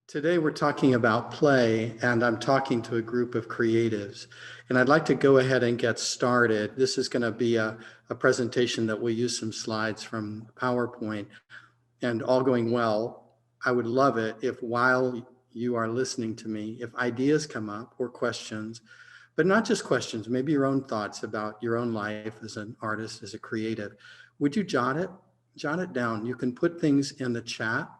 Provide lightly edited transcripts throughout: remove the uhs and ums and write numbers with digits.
Today we're talking about play, and I'm talking to a group of creatives. And I'd like to go ahead and get started. This is going to be a presentation that will use some slides from PowerPoint. And all going well, I would love it if while you are listening to me, if ideas come up or questions, but not just questions, maybe your own thoughts about your own life as an artist, as a creative, would you jot it? Jot it down. You can put things in the chat.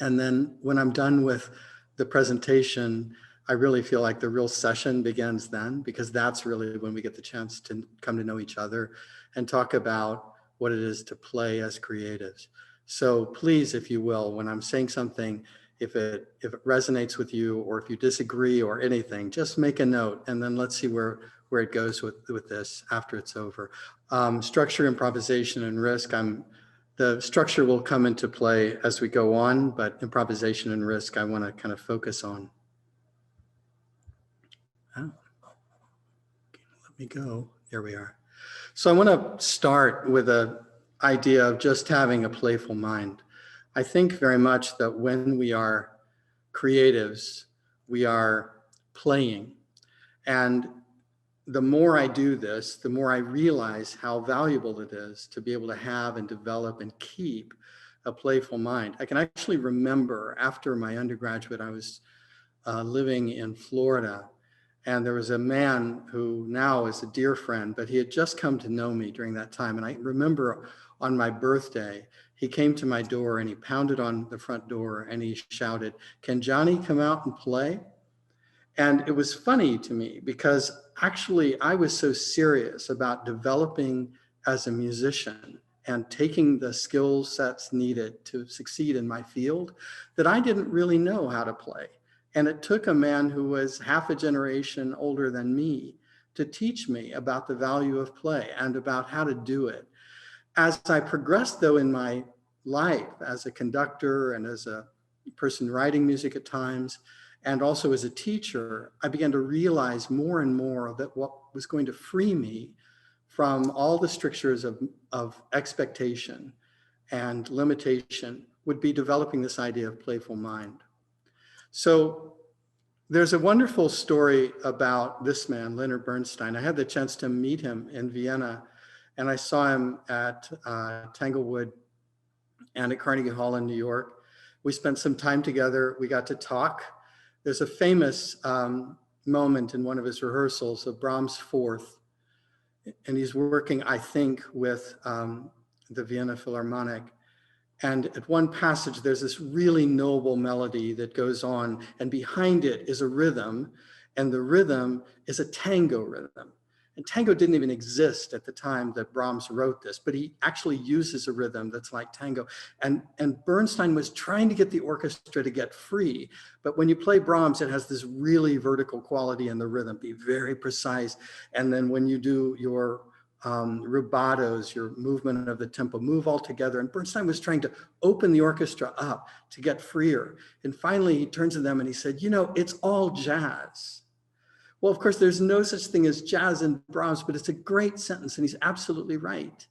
And then when I'm done with the presentation, I really feel like the real session begins then, because that's really when we get the chance to come to know each other and talk about what it is to play as creatives. So please, if you will, when I'm saying something, if it resonates with you or if you disagree or anything, just make a note, and then let's see where it goes with this after it's over. Structure, improvisation, and risk. The structure will come into play as we go on, but improvisation and risk I want to kind of focus on. Oh, okay, let me go. There we are. So I want to start with an idea of just having a playful mind. I think very much that when we are creatives, we are playing. And the more I do this, the more I realize how valuable it is to be able to have and develop and keep a playful mind. I can actually remember after my undergraduate, I was living in Florida, and there was a man who now is a dear friend, but he had just come to know me during that time. And I remember on my birthday, he came to my door and he pounded on the front door and he shouted, "Can Johnny come out and play?" And it was funny to me because actually I was so serious about developing as a musician and taking the skill sets needed to succeed in my field that I didn't really know how to play. And it took a man who was half a generation older than me to teach me about the value of play and about how to do it. As I progressed though in my life as a conductor and as a person writing music at times, and also as a teacher, I began to realize more and more that what was going to free me from all the strictures of expectation and limitation would be developing this idea of playful mind. So there's a wonderful story about this man, Leonard Bernstein. I had the chance to meet him in Vienna, and I saw him at Tanglewood and at Carnegie Hall in New York. We spent some time together. We got to talk. There's a famous moment in one of his rehearsals of Brahms' Fourth, and he's working, I think, with the Vienna Philharmonic. And at one passage, there's this really noble melody that goes on, and behind it is a rhythm, and the rhythm is a tango rhythm. And tango didn't even exist at the time that Brahms wrote this, but he actually uses a rhythm that's like tango. And Bernstein was trying to get the orchestra to get free. But when you play Brahms, it has this really vertical quality in the rhythm, be very precise. And then when you do your rubatos, your movement of the tempo, move all together. And Bernstein was trying to open the orchestra up to get freer. And finally, he turns to them and he said, "You know, it's all jazz." Well, of course, there's no such thing as jazz in Brahms, but it's a great sentence, and he's absolutely right,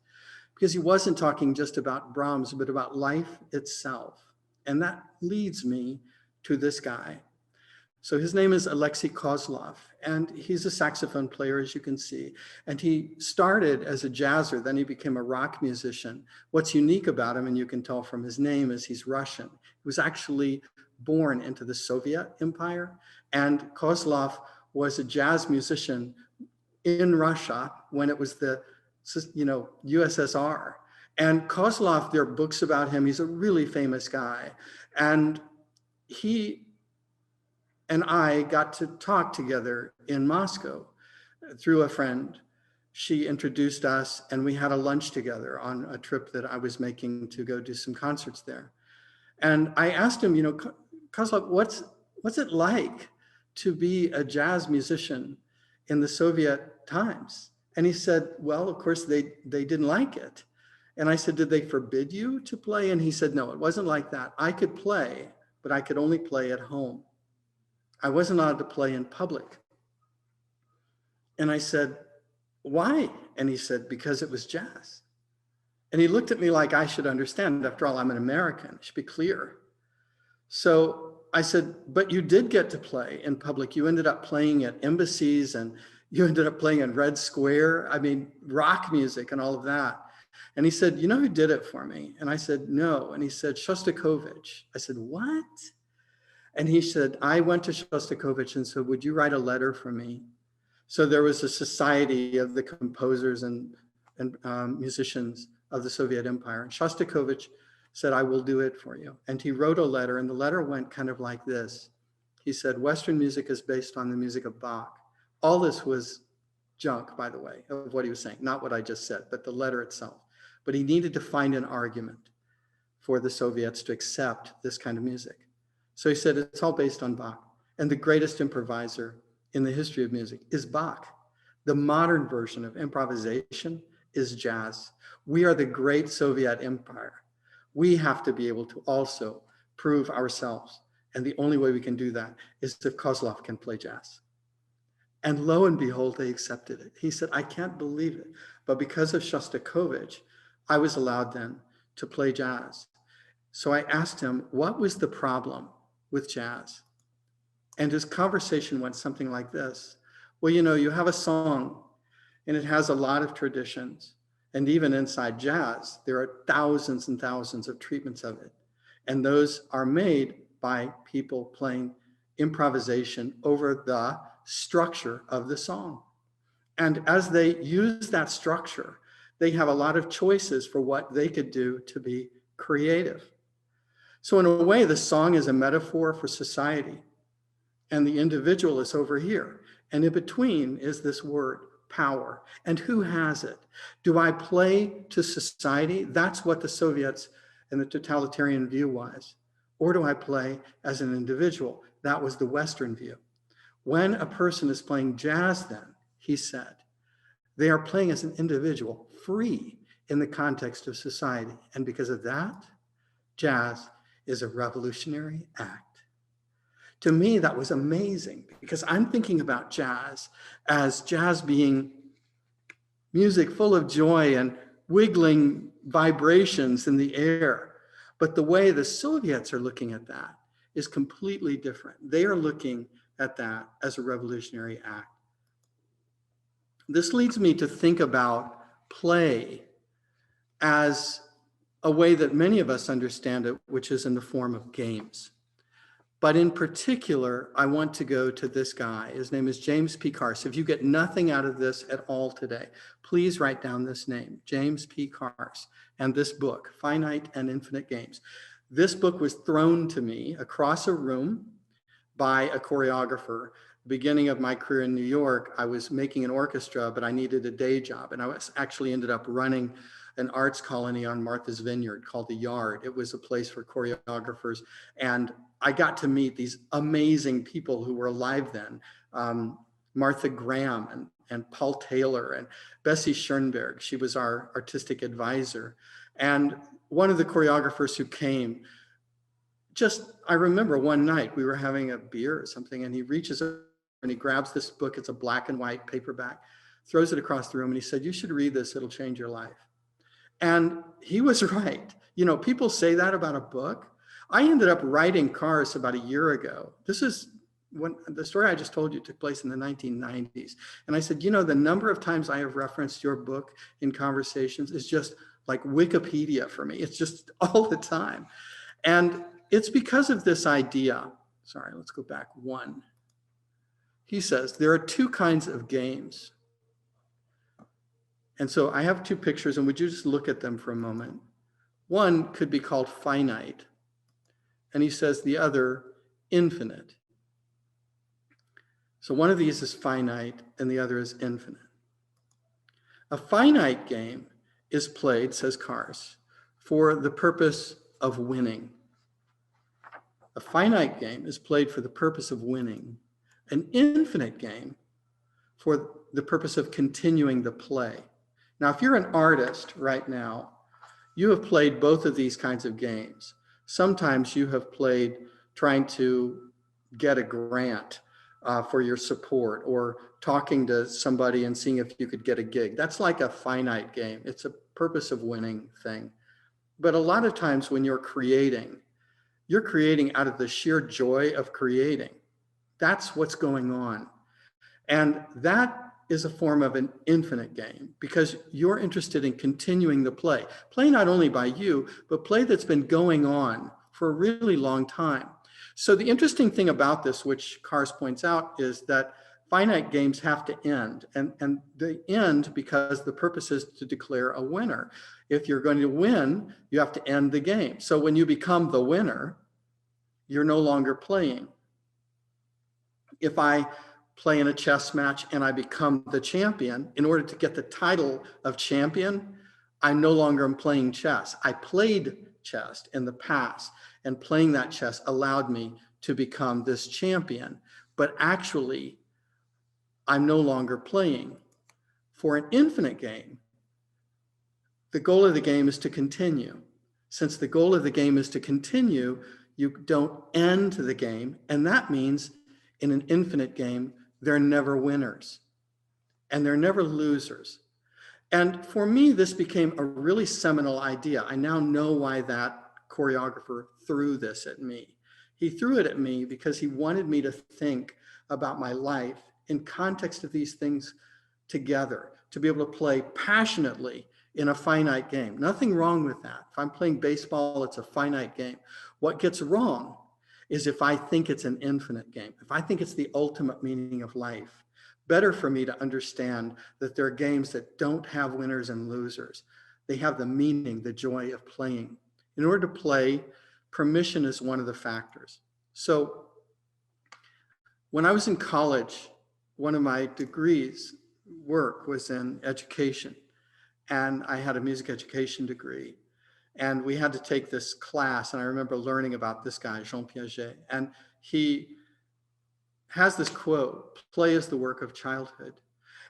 because he wasn't talking just about Brahms, but about life itself. And that leads me to this guy. So his name is Alexi Koslov, and he's a saxophone player, as you can see. And he started as a jazzer, then he became a rock musician. What's unique about him, and you can tell from his name, is he's Russian. He was actually born into the Soviet Empire, and Koslov was a jazz musician in Russia when it was the, USSR. And Koslov, there are books about him. He's a really famous guy. And he and I got to talk together in Moscow through a friend. She introduced us, and we had a lunch together on a trip that I was making to go do some concerts there. And I asked him, Koslov, what's it like to be a jazz musician in the Soviet times? And he said, well, of course, they didn't like it. And I said, did they forbid you to play? And he said, no, it wasn't like that. I could play, but I could only play at home. I wasn't allowed to play in public. And I said, why? And he said, because it was jazz. And he looked at me like I should understand. After all, I'm an American. It should be clear. So I said, but you did get to play in public. You ended up playing at embassies and you ended up playing in Red Square. I mean, rock music and all of that. And he said, you know who did it for me? And I said, no. And he said, Shostakovich. I said, what? And he said, I went to Shostakovich and said, would you write a letter for me? So there was a society of the composers and musicians of the Soviet Empire. And Shostakovich said, I will do it for you. And he wrote a letter, and the letter went kind of like this. He said, Western music is based on the music of Bach. All this was junk, by the way, of what he was saying, not what I just said, but the letter itself. But he needed to find an argument for the Soviets to accept this kind of music. So he said, it's all based on Bach. And the greatest improviser in the history of music is Bach. The modern version of improvisation is jazz. We are the great Soviet empire. We have to be able to also prove ourselves. And the only way we can do that is if Koslov can play jazz. And lo and behold, they accepted it. He said, I can't believe it. But because of Shostakovich, I was allowed then to play jazz. So I asked him, what was the problem with jazz? And his conversation went something like this. Well, you know, you have a song and it has a lot of traditions. And even inside jazz, there are thousands and thousands of treatments of it. And those are made by people playing improvisation over the structure of the song. And as they use that structure, they have a lot of choices for what they could do to be creative. So in a way, the song is a metaphor for society, and the individual is over here. And in between is this word, power. And who has it? Do I play to society? That's what the Soviets and the totalitarian view was. Or do I play as an individual? That was the Western view. When a person is playing jazz then, he said, they are playing as an individual, free in the context of society. And because of that, jazz is a revolutionary act. To me, that was amazing because I'm thinking about jazz as jazz being music full of joy and wiggling vibrations in the air. But the way the Soviets are looking at that is completely different. They are looking at that as a revolutionary act. This leads me to think about play as a way that many of us understand it, which is in the form of games. But in particular, I want to go to this guy. His name is James P. Carse. If you get nothing out of this at all today, please write down this name, James P. Carse, and this book, Finite and Infinite Games. This book was thrown to me across a room by a choreographer. Beginning of my career in New York, I was making an orchestra, but I needed a day job. And I actually ended up running an arts colony on Martha's Vineyard called The Yard. It was a place for choreographers. And I got to meet these amazing people who were alive then. Martha Graham and Paul Taylor and Bessie Schoenberg. She was our artistic advisor. And one of the choreographers who came, I remember one night we were having a beer or something, and he reaches over and he grabs this book. It's a black and white paperback, throws it across the room, and he said, you should read this, it'll change your life. And he was right. You know, people say that about a book. I ended up writing Carse about a year ago. This is when the story I just told you took place in the 1990s. And I said, you know, the number of times I have referenced your book in conversations is just like Wikipedia for me. It's just all the time. And it's because of this idea. Sorry, let's go back one. He says, there are two kinds of games. And so I have two pictures, and would you just look at them for a moment? One could be called finite, and he says the other infinite. So one of these is finite, and the other is infinite. A finite game is played, says Carse, for the purpose of winning. A finite game is played for the purpose of winning. An infinite game for the purpose of continuing the play. Now, if you're an artist right now, you have played both of these kinds of games. Sometimes you have played trying to get a grant for your support, or talking to somebody and seeing if you could get a gig. That's like a finite game. It's a purpose of winning thing. But a lot of times when you're creating, You're creating out of the sheer joy of creating. That's what's going on. And that is a form of an infinite game because you're interested in continuing the play. Play not only by you, but play that's been going on for a really long time. So the interesting thing about this, which Kars points out, is that finite games have to end. And they end because the purpose is to declare a winner. If you're going to win, you have to end the game. So when you become the winner, you're no longer playing. If I play in a chess match and I become the champion, in order to get the title of champion, I no longer am playing chess. I played chess in the past, and playing that chess allowed me to become this champion. But actually, I'm no longer playing. For an infinite game, the goal of the game is to continue. Since the goal of the game is to continue, you don't end the game, and that means in an infinite game, there are never winners and there are never losers. And for me, this became a really seminal idea. I now know why that choreographer threw this at me. He threw it at me because he wanted me to think about my life in context of these things together, to be able to play passionately in a finite game. Nothing wrong with that. If I'm playing baseball, it's a finite game. What gets wrong is if I think it's an infinite game, if I think it's the ultimate meaning of life. Better for me to understand that there are games that don't have winners and losers. They have the meaning, the joy of playing. In order to play, permission is one of the factors. So when I was in college, one of my degrees work was in education, and I had a music education degree. And we had to take this class, and I remember learning about this guy, Jean Piaget, and he has this quote, "Play is the work of childhood."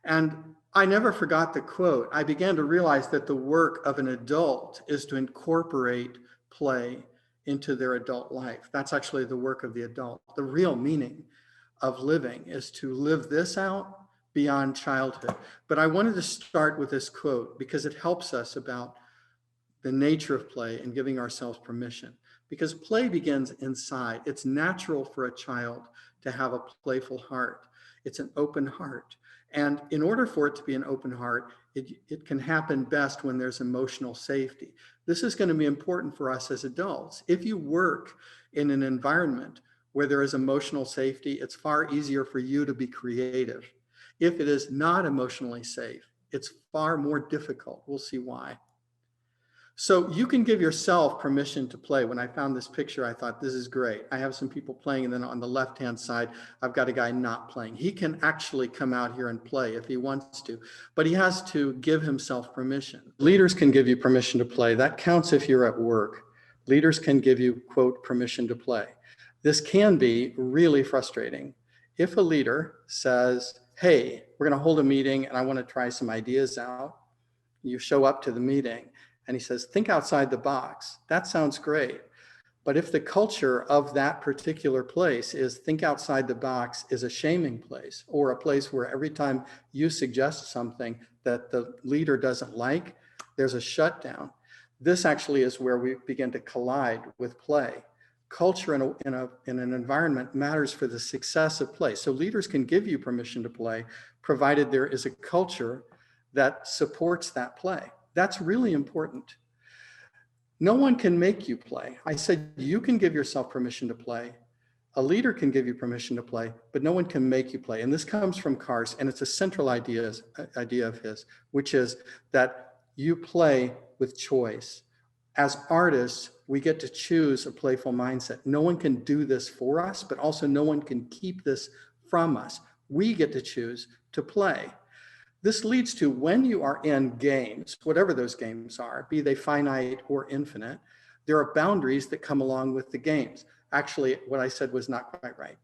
And I never forgot the quote. I began to realize that the work of an adult is to incorporate play into their adult life. That's actually the work of the adult. The real meaning of living is to live this out beyond childhood. But I wanted to start with this quote because it helps us about the nature of play and giving ourselves permission, because play begins inside. It's natural for a child to have a playful heart. It's an open heart. And in order for it to be an open heart, it can happen best when there's emotional safety. This is going to be important for us as adults. If you work in an environment where there is emotional safety, it's far easier for you to be creative. If it is not emotionally safe, it's far more difficult. We'll see why. So you can give yourself permission to play. When I found this picture, I thought, this is great. I have some people playing, and then on the left-hand side, I've got a guy not playing. He can actually come out here and play if he wants to, but he has to give himself permission. Leaders can give you permission to play. That counts if you're at work. Leaders can give you, quote, permission to play. This can be really frustrating. If a leader says, hey, we're going to hold a meeting and I want to try some ideas out, you show up to the meeting, and he says, think outside the box. That sounds great. But if the culture of that particular place is think outside the box is a shaming place, or a place where every time you suggest something that the leader doesn't like, there's a shutdown. This actually is where we begin to collide with play. Culture in an environment matters for the success of play. So leaders can give you permission to play, provided there is a culture that supports that play. That's really important. No one can make you play. I said you can give yourself permission to play. A leader can give you permission to play, but no one can make you play. And this comes from Kars, and it's a central idea of his, which is that you play with choice. As artists, we get to choose a playful mindset. No one can do this for us, but also no one can keep this from us. We get to choose to play. This leads to when you are in games, whatever those games are, be they finite or infinite, there are boundaries that come along with the games. Actually, what I said was not quite right.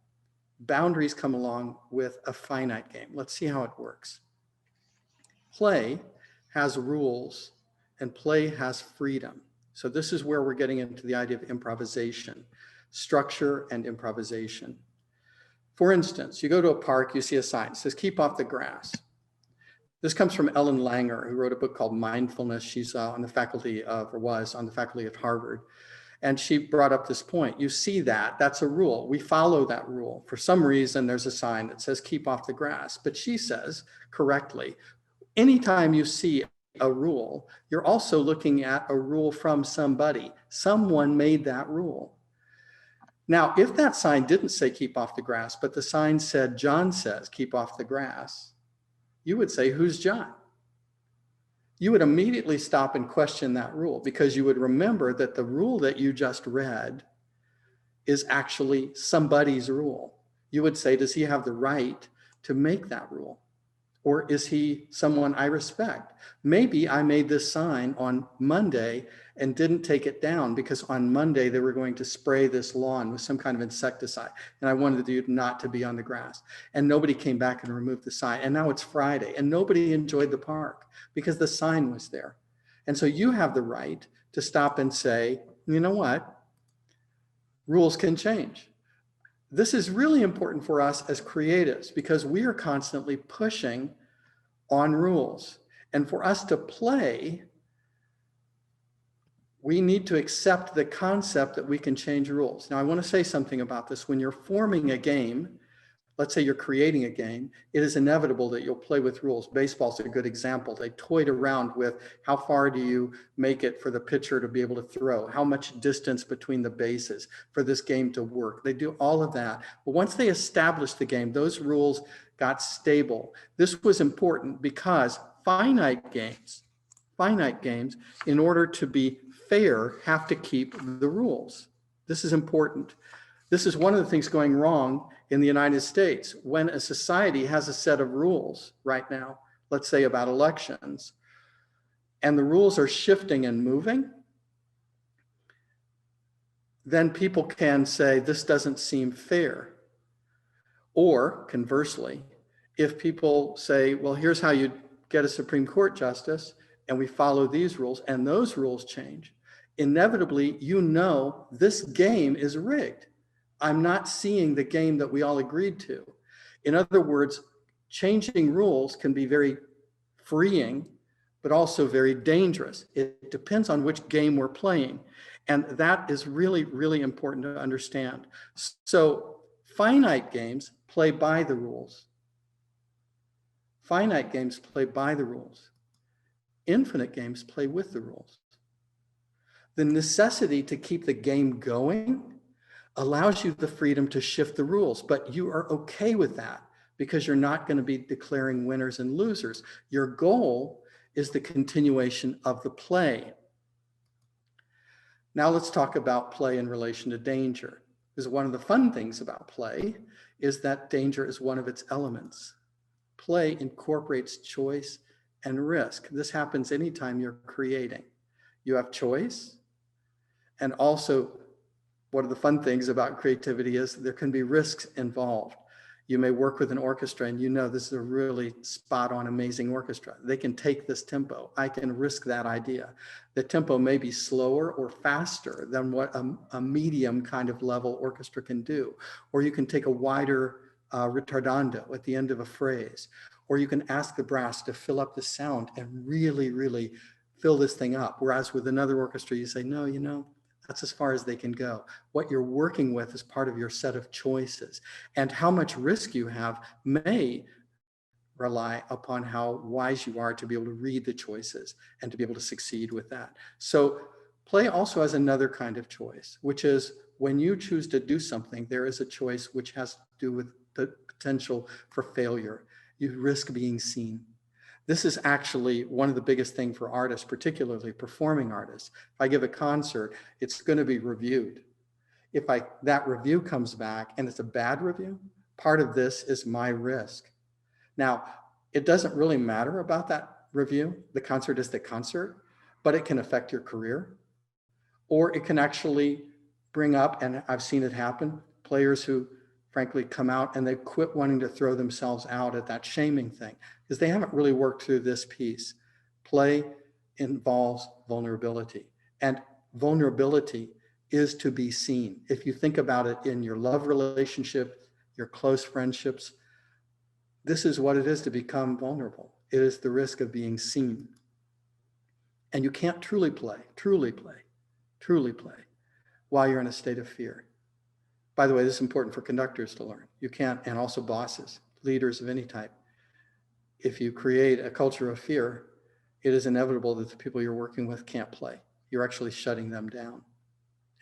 Boundaries come along with a finite game. Let's see how it works. Play has rules and play has freedom. So this is where we're getting into the idea of improvisation, structure and improvisation. For instance, you go to a park, you see a sign, it says, keep off the grass. This comes from Ellen Langer, who wrote a book called Mindfulness. She's on the faculty of, or was on the faculty of Harvard. And she brought up this point. You see that, that's a rule. We follow that rule. For some reason, there's a sign that says keep off the grass. But she says correctly, anytime you see a rule, you're also looking at a rule from somebody. Someone made that rule. Now, if that sign didn't say keep off the grass, but the sign said, John says keep off the grass, you would say, who's John? You would immediately stop and question that rule, because you would remember that the rule that you just read is actually somebody's rule. You would say, does he have the right to make that rule? Or is he someone I respect? Maybe I made this sign on Monday and didn't take it down because on Monday they were going to spray this lawn with some kind of insecticide. And I wanted you not to be on the grass. And nobody came back and removed the sign. And now it's Friday and nobody enjoyed the park because the sign was there. And so you have the right to stop and say, you know what? Rules can change. This is really important for us as creatives because we are constantly pushing on rules. And for us to play, we need to accept the concept that we can change rules. Now, I want to say something about this. When you're forming a game, let's say you're creating a game, it is inevitable that you'll play with rules. Baseball's a good example. They toyed around with how far do you make it for the pitcher to be able to throw? How much distance between the bases for this game to work? They do all of that. But once they established the game, those rules got stable. This was important because finite games, in order to be fair, have to keep the rules. This is important. This is one of the things going wrong in the United States. When a society has a set of rules right now, let's say about elections, and the rules are shifting and moving, then people can say, this doesn't seem fair. Or conversely, if people say, well, here's how you get a Supreme Court justice, and we follow these rules, and those rules change, inevitably, you know, this game is rigged. I'm not seeing the game that we all agreed to. In other words, changing rules can be very freeing, but also very dangerous. It depends on which game we're playing. And that is really, really important to understand. So finite games play by the rules. Finite games play by the rules. Infinite games play with the rules. The necessity to keep the game going allows you the freedom to shift the rules, but you are okay with that because you're not going to be declaring winners and losers. Your goal is the continuation of the play. Now let's talk about play in relation to danger. Because one of the fun things about play is that danger is one of its elements. Play incorporates choice and risk. This happens anytime you're creating. You have choice, and also one of the fun things about creativity is there can be risks involved. You may work with an orchestra and you know this is a really spot on amazing orchestra. They can take this tempo. I can risk that idea. The tempo may be slower or faster than what a medium kind of level orchestra can do. Or you can take a wider ritardando at the end of a phrase. Or you can ask the brass to fill up the sound and really, really fill this thing up. Whereas with another orchestra, you say, no, you know, that's as far as they can go. What you're working with is part of your set of choices. And how much risk you have may rely upon how wise you are to be able to read the choices and to be able to succeed with that. So play also has another kind of choice, which is when you choose to do something, there is a choice which has to do with the potential for failure. You risk being seen. This is actually one of the biggest things for artists, particularly performing artists. If I give a concert, it's going to be reviewed. If that review comes back and it's a bad review, part of this is my risk. Now, it doesn't really matter about that review. The concert is the concert, but it can affect your career. Or it can actually bring up, and I've seen it happen, players who frankly come out and they quit wanting to throw themselves out at that shaming thing because they haven't really worked through this piece. Play involves vulnerability, and vulnerability is to be seen. If you think about it in your love relationship, your close friendships, this is what it is to become vulnerable. It is the risk of being seen. And you can't truly play while you're in a state of fear. By the way, this is important for conductors to learn. You can't, and also bosses, leaders of any type. If you create a culture of fear, it is inevitable that the people you're working with can't play. You're actually shutting them down.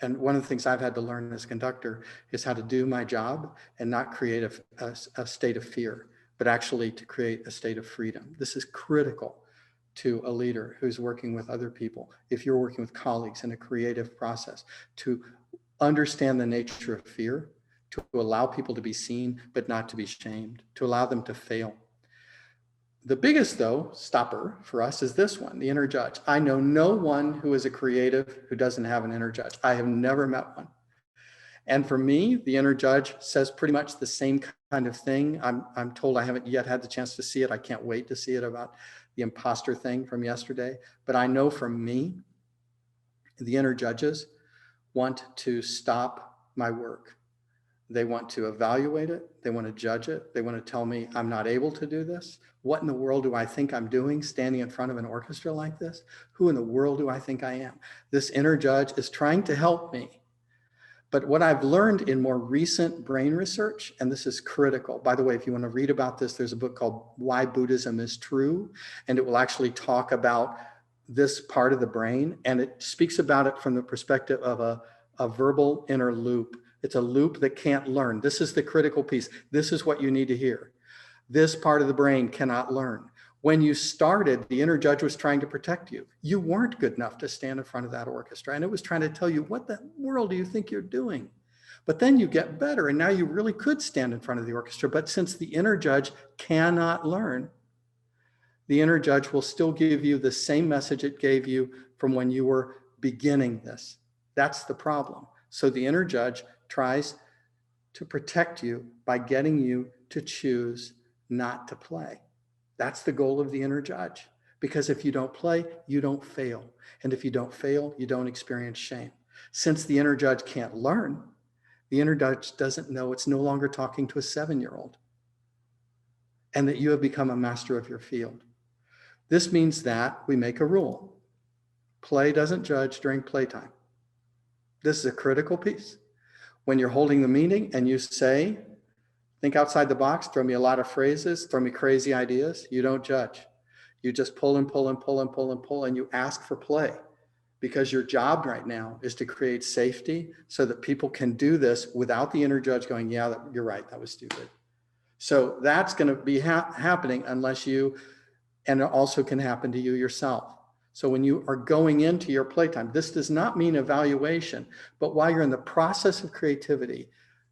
And one of the things I've had to learn as a conductor is how to do my job and not create a state of fear, but actually to create a state of freedom. This is critical to a leader who's working with other people. If you're working with colleagues in a creative process, to understand the nature of fear, to allow people to be seen, but not to be shamed, to allow them to fail. The biggest, though, stopper for us is this one, the inner judge. I know no one who is a creative who doesn't have an inner judge. I have never met one. And for me, the inner judge says pretty much the same kind of thing. I'm told I haven't yet had the chance to see it. I can't wait to see it about the imposter thing from yesterday. But I know from me, the inner judges want to stop my work. They want to evaluate it. They want to judge it. They want to tell me I'm not able to do this. What in the world do I think I'm doing standing in front of an orchestra like this? Who in the world do I think I am? This inner judge is trying to help me. But what I've learned in more recent brain research, and this is critical, by the way, if you want to read about this, there's a book called Why Buddhism Is True, and it will actually talk about this part of the brain, and it speaks about it from the perspective of a verbal inner loop. It's a loop that can't learn. This is the critical piece. This is what you need to hear. This part of the brain cannot learn. When you started, the inner judge was trying to protect you. You weren't good enough to stand in front of that orchestra, and it was trying to tell you, what the world do you think you're doing? But then you get better, and now you really could stand in front of the orchestra. But since the inner judge cannot learn, the inner judge will still give you the same message it gave you from when you were beginning this. That's the problem. So the inner judge tries to protect you by getting you to choose not to play. That's the goal of the inner judge. Because if you don't play, you don't fail. And if you don't fail, you don't experience shame. Since the inner judge can't learn, the inner judge doesn't know it's no longer talking to a 7-year-old, and that you have become a master of your field. This means that we make a rule. Play doesn't judge during playtime. This is a critical piece. When you're holding the meeting and you say, think outside the box, throw me a lot of phrases, throw me crazy ideas, you don't judge. You just pull and pull and pull and pull and pull, and you ask for play, because your job right now is to create safety so that people can do this without the inner judge going, yeah, you're right, that was stupid. So that's going to be happening unless you, and it also can happen to you yourself. So when you are going into your playtime, this does not mean evaluation, but while you're in the process of creativity,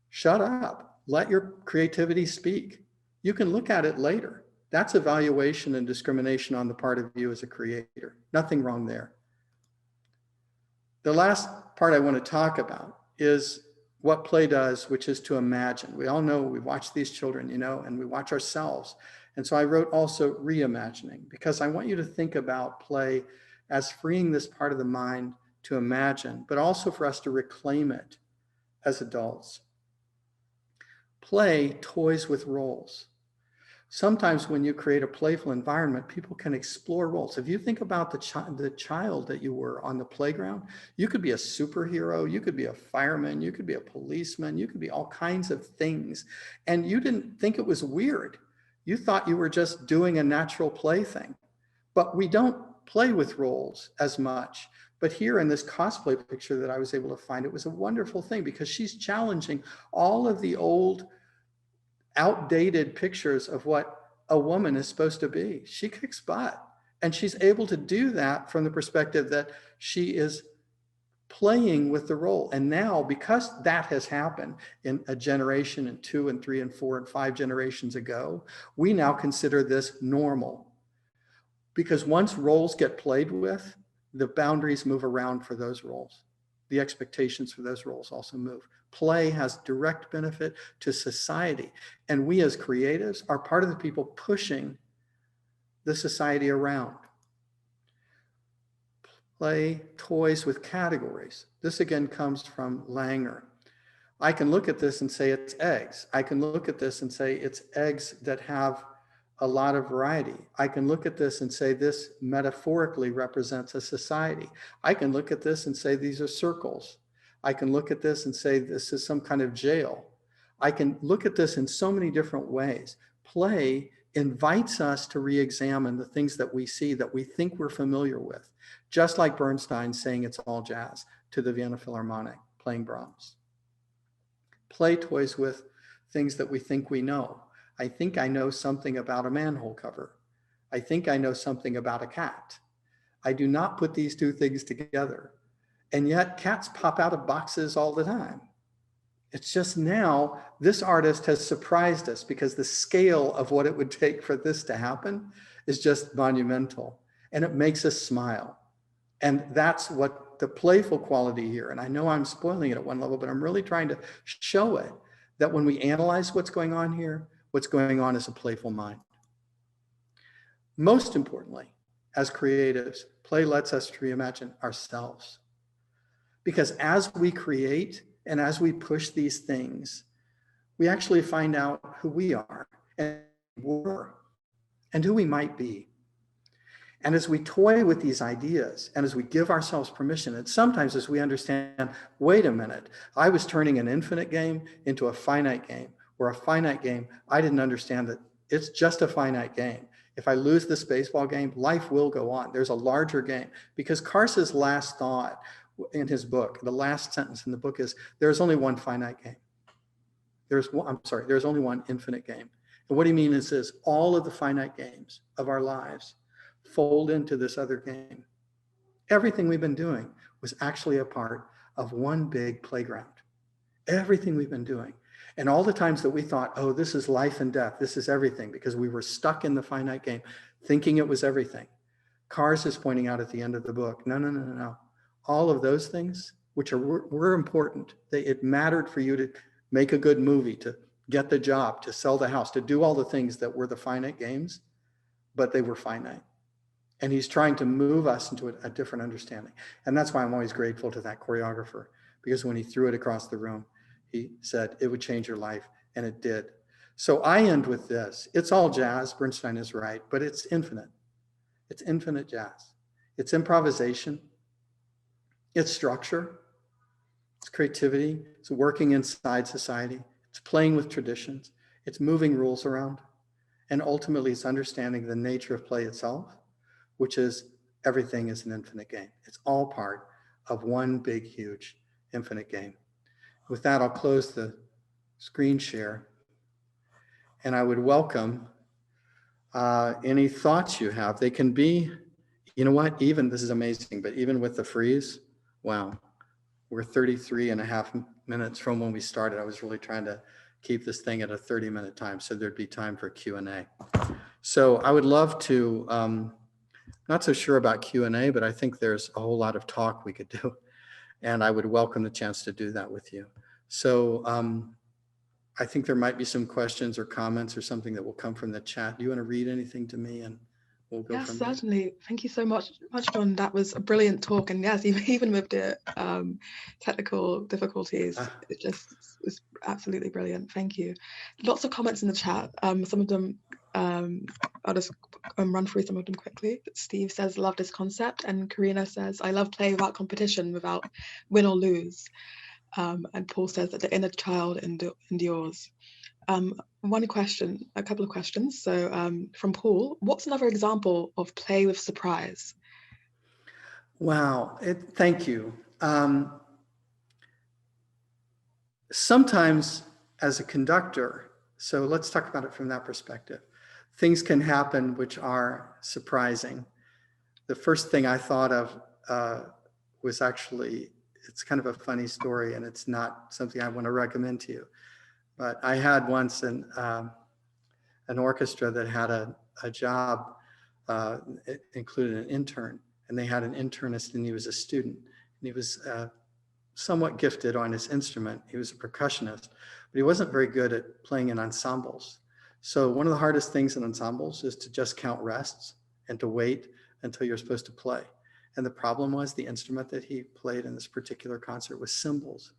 shut up, let your creativity speak. You can look at it later. That's evaluation and discrimination on the part of you as a creator. Nothing wrong there. The last part I want to talk about is what play does, which is to imagine. We all know, we watch these children, and we watch ourselves. And so I wrote also reimagining, because I want you to think about play as freeing this part of the mind to imagine, but also for us to reclaim it as adults. Play toys with roles. Sometimes when you create a playful environment, people can explore roles. If you think about the child that you were on the playground, you could be a superhero, you could be a fireman, you could be a policeman, you could be all kinds of things. And you didn't think it was weird. You thought you were just doing a natural play thing. But we don't play with roles as much. But here in this cosplay picture that I was able to find, it was a wonderful thing, because she's challenging all of the old, outdated pictures of what a woman is supposed to be. She kicks butt. And she's able to do that from the perspective that she is playing with the role. And now, because that has happened in a generation and 2 and 3 and 4 and 5 generations ago, we now consider this normal. Because once roles get played with, the boundaries move around for those roles. The expectations for those roles also move. Play has direct benefit to society. And we as creatives are part of the people pushing the society around. Play toys with categories. This again comes from Langer. I can look at this and say it's eggs. I can look at this and say it's eggs that have a lot of variety. I can look at this and say this metaphorically represents a society. I can look at this and say these are circles. I can look at this and say, this is some kind of jail. I can look at this in so many different ways. Play invites us to re-examine the things that we see that we think we're familiar with, just like Bernstein saying it's all jazz to the Vienna Philharmonic, playing Brahms. Play toys with things that we think we know. I think I know something about a manhole cover. I think I know something about a cat. I do not put these two things together. And yet cats pop out of boxes all the time. It's just now this artist has surprised us because the scale of what it would take for this to happen is just monumental, and it makes us smile. And that's what the playful quality here, and I know I'm spoiling it at one level, but I'm really trying to show it, that when we analyze what's going on here, what's going on is a playful mind. Most importantly, as creatives, play lets us reimagine ourselves. Because as we create and as we push these things, we actually find out who we are and were and who we might be. And as we toy with these ideas and as we give ourselves permission, and sometimes as we understand, wait a minute, I was turning an infinite game into a finite game, or a finite game, I didn't understand that it's just a finite game. If I lose this baseball game, life will go on. There's a larger game. Because Carson's last thought in his book, the last sentence in the book is, there's only one finite game. There's only one infinite game. And what he means is all of the finite games of our lives fold into this other game. Everything we've been doing was actually a part of one big playground. Everything we've been doing. And all the times that we thought, oh, this is life and death, this is everything, because we were stuck in the finite game, thinking it was everything. Cars is pointing out at the end of the book, no. All of those things, which were important, it mattered for you to make a good movie, to get the job, to sell the house, to do all the things that were the finite games, but they were finite. And he's trying to move us into a different understanding. And that's why I'm always grateful to that choreographer, because when he threw it across the room, he said it would change your life, and it did. So I end with this. It's all jazz, Bernstein is right, but it's infinite. It's infinite jazz. It's improvisation. It's structure. It's creativity. It's working inside society. It's playing with traditions. It's moving rules around. And ultimately, it's understanding the nature of play itself, which is everything is an infinite game. It's all part of one big, huge, infinite game. With that, I'll close the screen share. And I would welcome any thoughts you have. They can be, you know what, even, this is amazing, but even with the freeze, wow, we're 33 and a half minutes from when we started. I was really trying to keep this thing at a 30-minute time, so there'd be time for Q&A. So I would love to, not so sure about Q&A, but I think there's a whole lot of talk we could do. And I would welcome the chance to do that with you. So I think there might be some questions or comments or something that will come from the chat. Do you want to read anything to me, and we'll go from there? Yes, certainly. Thank you so much, John. That was a brilliant talk. And yes, even with the technical difficulties, it just was absolutely brilliant. Thank you. Lots of comments in the chat. Some of them, I'll just run through some of them quickly. Steve says, love this concept. And Karina says, I love play without competition, without win or lose. And Paul says that the inner child endures. One question, a couple of questions. So from Paul, what's another example of play with surprise? Wow, thank you. Sometimes as a conductor, so let's talk about it from that perspective, things can happen which are surprising. The first thing I thought of was actually, it's kind of a funny story, and it's not something I want to recommend to you. But I had once an orchestra that had a job, it included an intern, and they had an internist, and he was a student, and he was somewhat gifted on his instrument. He was a percussionist, but he wasn't very good at playing in ensembles. So one of the hardest things in ensembles is to just count rests and to wait until you're supposed to play. And the problem was the instrument that he played in this particular concert was cymbals.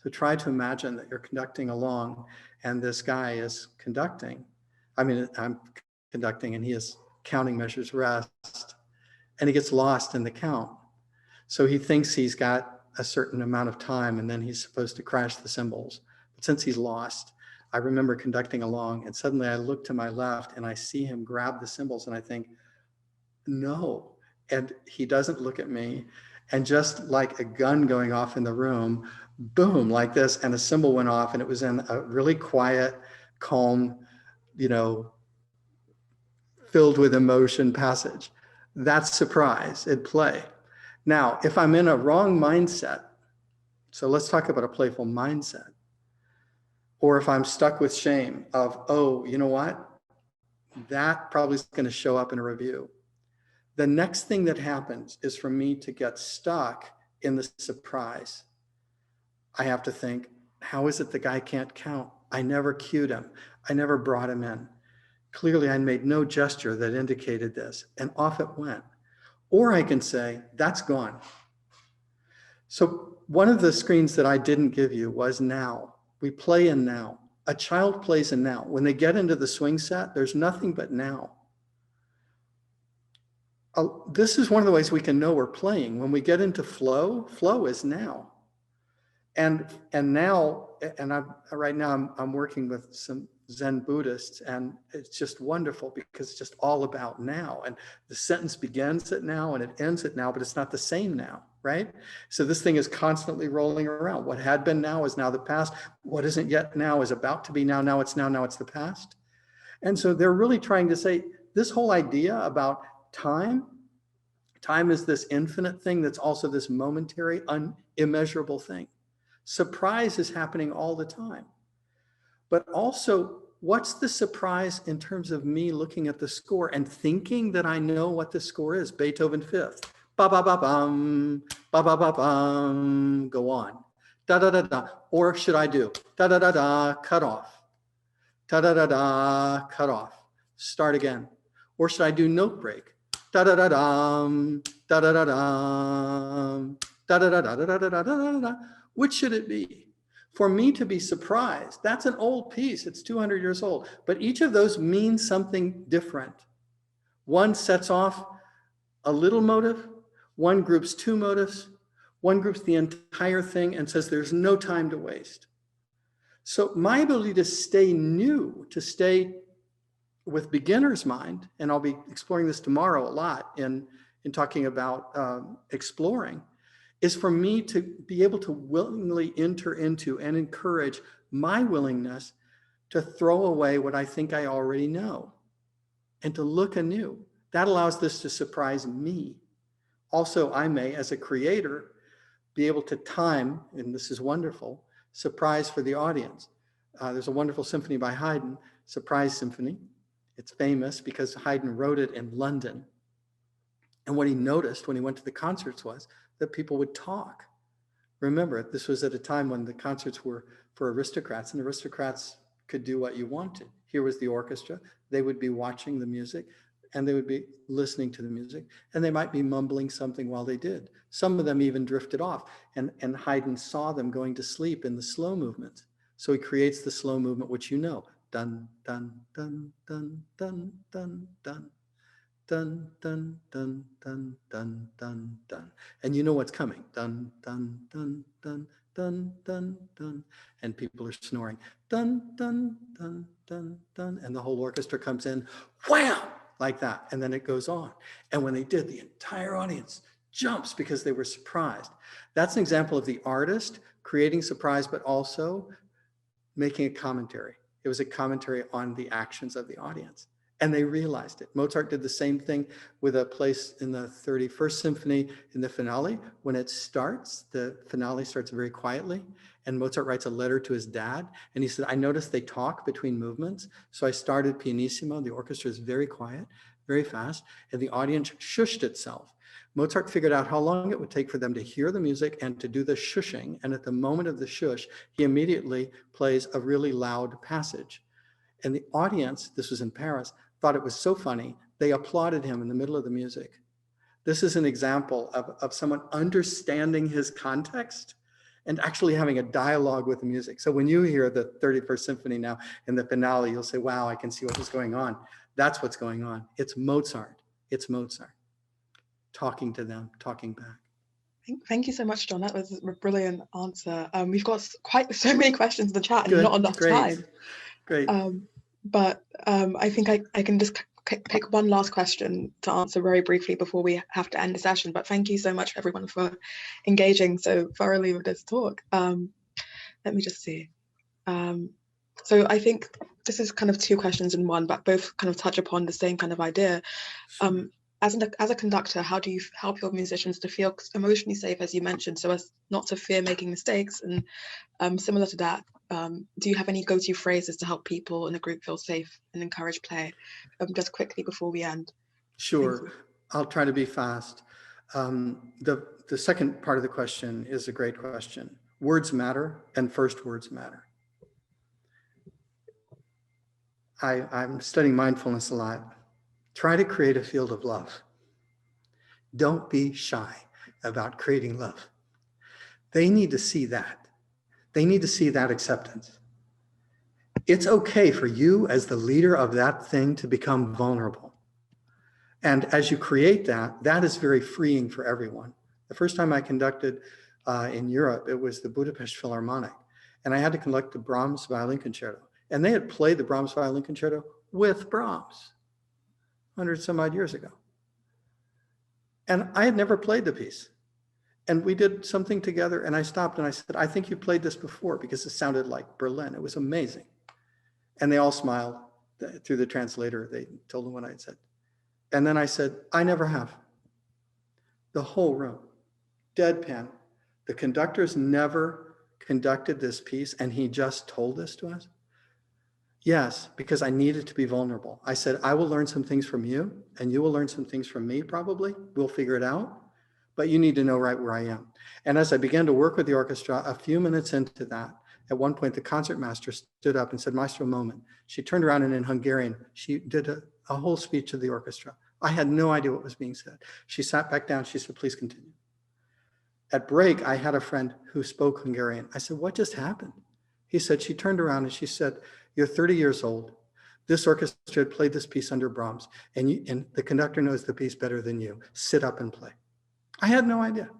So try to imagine that you're conducting along and this guy is conducting. I'm conducting and he is counting measures rest, and he gets lost in the count. So he thinks he's got a certain amount of time, and then he's supposed to crash the cymbals. But since he's lost, I remember conducting along, and suddenly I look to my left and I see him grab the cymbals, and I think, no. And he doesn't look at me. And just like a gun going off in the room, boom, like this, and a cymbal went off, and it was in a really quiet, calm, filled with emotion passage. That's surprise at play. Now, if I'm in a wrong mindset, so let's talk about a playful mindset, or if I'm stuck with shame of, oh, you know what? That probably is going to show up in a review. The next thing that happens is for me to get stuck in the surprise. I have to think, how is it the guy can't count? I never cued him. I never brought him in. Clearly, I made no gesture that indicated this, and off it went. Or I can say, that's gone. So one of the screens that I didn't give you was now. We play in now. A child plays in now. When they get into the swing set, there's nothing but now. This is one of the ways we can know we're playing. When we get into flow, flow is now. And now, and right now I'm working with some Zen Buddhists, and it's just wonderful because it's just all about now. And the sentence begins at now and it ends at now, but it's not the same now, right? So this thing is constantly rolling around. What had been now is now the past. What isn't yet now is about to be now. Now it's the past. And so they're really trying to say this whole idea about time is this infinite thing that's also this momentary, unimmeasurable thing. Surprise is happening all the time. But also, what's the surprise in terms of me looking at the score and thinking that I know what the score is? Beethoven Fifth. Ba ba ba bum, ba ba ba bum, go on. Da da da da. Or should I do da da da da, cut off. Da da da da, cut off. Start again. Or should I do note break? Da da da dum, da da da dum, da da da da da da da da da. Which should it be? For me to be surprised, that's an old piece. It's 200 years old. But each of those means something different. One sets off a little motive. One groups two motives. One groups the entire thing and says there's no time to waste. So my ability to stay new, to stay with beginner's mind, and I'll be exploring this tomorrow a lot in talking about exploring, is for me to be able to willingly enter into and encourage my willingness to throw away what I think I already know and to look anew. That allows this to surprise me. Also, I may, as a creator, be able to time, and this is wonderful, surprise for the audience. There's a wonderful symphony by Haydn, Surprise Symphony. It's famous because Haydn wrote it in London. And what he noticed when he went to the concerts was that people would talk. Remember, this was at a time when the concerts were for aristocrats, and aristocrats could do what you wanted. Here was the orchestra. They would be watching the music, and they would be listening to the music, and they might be mumbling something while they did. Some of them even drifted off, and Haydn saw them going to sleep in the slow movements. So he creates the slow movement, which you know. Dun, dun, dun, dun, dun, dun, dun. Dun, dun, dun, dun, dun, dun, dun. And you know what's coming. Dun, dun, dun, dun, dun, dun, dun. And people are snoring. Dun, dun, dun, dun, dun. And the whole orchestra comes in, wham, like that. And then it goes on. And when they did, the entire audience jumps because they were surprised. That's an example of the artist creating surprise, but also making a commentary. It was a commentary on the actions of the audience. And they realized it. Mozart did the same thing with a place in the 31st Symphony in the finale. When it starts, the finale starts very quietly. And Mozart writes a letter to his dad. And he said, I noticed they talk between movements. So I started pianissimo. The orchestra is very quiet, very fast. And the audience shushed itself. Mozart figured out how long it would take for them to hear the music and to do the shushing. And at the moment of the shush, he immediately plays a really loud passage. And the audience, this was in Paris, thought it was so funny, they applauded him in the middle of the music. This is an example of someone understanding his context and actually having a dialogue with the music. So when you hear the 31st Symphony now in the finale, you'll say, wow, I can see what was going on. That's what's going on. It's Mozart. It's Mozart talking to them, talking back. Thank you so much, John. That was a brilliant answer. We've got quite so many questions in the chat and Good, not enough great, time. great. But I think I can just pick one last question to answer very briefly before we have to end the session. But thank you so much, everyone, for engaging so thoroughly with this talk. Let me just see. So I think this is kind of two questions in one, but both kind of touch upon the same kind of idea. Sure. As a conductor, how do you help your musicians to feel emotionally safe, as you mentioned, so as not to fear making mistakes? And similar to that, do you have any go-to phrases to help people in the group feel safe and encourage play? Just quickly before we end. Sure, I'll try to be fast. The second part of the question is a great question. Words matter, and first words matter. I'm studying mindfulness a lot. Try to create a field of love. Don't be shy about creating love. They need to see that. They need to see that acceptance. It's okay for you as the leader of that thing to become vulnerable. And as you create that, that is very freeing for everyone. The first time I conducted in Europe, it was the Budapest Philharmonic. And I had to conduct the Brahms Violin Concerto. And they had played the Brahms Violin Concerto with Brahms 100 some odd years ago. And I had never played the piece. And we did something together, and I stopped and I said, I think you played this before, because it sounded like Berlin. It was amazing. And they all smiled through the translator. They told them what I had said. And then I said, I never have. The whole room, deadpan. The conductor's never conducted this piece, and he just told this to us? Yes, because I needed to be vulnerable. I said, I will learn some things from you, and you will learn some things from me, probably. We'll figure it out. But you need to know right where I am. And as I began to work with the orchestra, a few minutes into that, at one point, the concertmaster stood up and said, Maestro, a moment. She turned around, and in Hungarian, she did a whole speech to the orchestra. I had no idea what was being said. She sat back down. She said, please continue. At break, I had a friend who spoke Hungarian. I said, what just happened? He said, she turned around and she said, you're 30 years old. This orchestra had played this piece under Brahms, and the conductor knows the piece better than you. Sit up and play. I had no idea.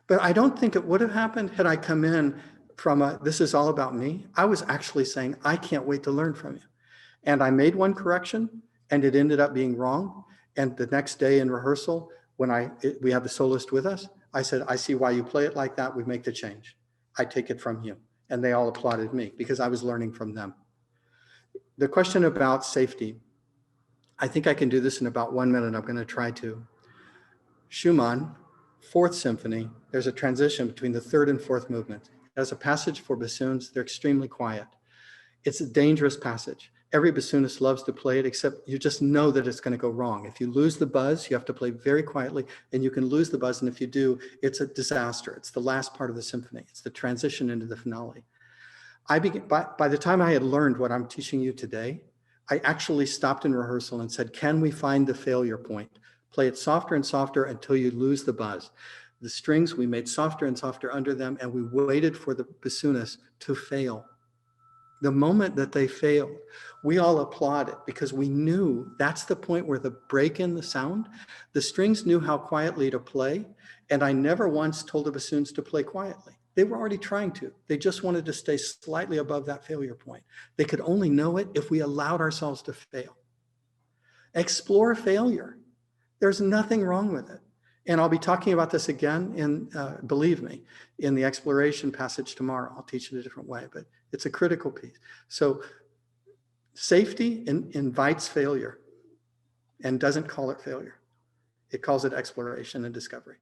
But I don't think it would have happened had I come in from this is all about me. I was actually saying, I can't wait to learn from you. And I made one correction, and it ended up being wrong. And the next day in rehearsal, when we had the soloist with us, I said, I see why you play it like that. We make the change. I take it from you. And they all applauded me because I was learning from them. The question about safety, I think I can do this in about 1 minute. I'm going to try to. Schumann, Fourth Symphony, there's a transition between the third and fourth movement. It has a passage for bassoons. They're extremely quiet. It's a dangerous passage. Every bassoonist loves to play it, except you just know that it's going to go wrong. If you lose the buzz, you have to play very quietly, and you can lose the buzz. And if you do, it's a disaster. It's the last part of the symphony. It's the transition into the finale. By the time I had learned what I'm teaching you today, I actually stopped in rehearsal and said, can we find the failure point? Play it softer and softer until you lose the buzz. The strings, we made softer and softer under them, and we waited for the bassoonist to fail. The moment that they failed, we all applauded because we knew that's the point where the break in the sound. The strings knew how quietly to play, and I never once told the bassoons to play quietly. They were already trying to. They just wanted to stay slightly above that failure point. They could only know it if we allowed ourselves to fail. Explore failure. There's nothing wrong with it. And I'll be talking about this again believe me, in the exploration passage tomorrow. I'll teach it a different way, but it's a critical piece. So safety invites failure and doesn't call it failure. It calls it exploration and discovery.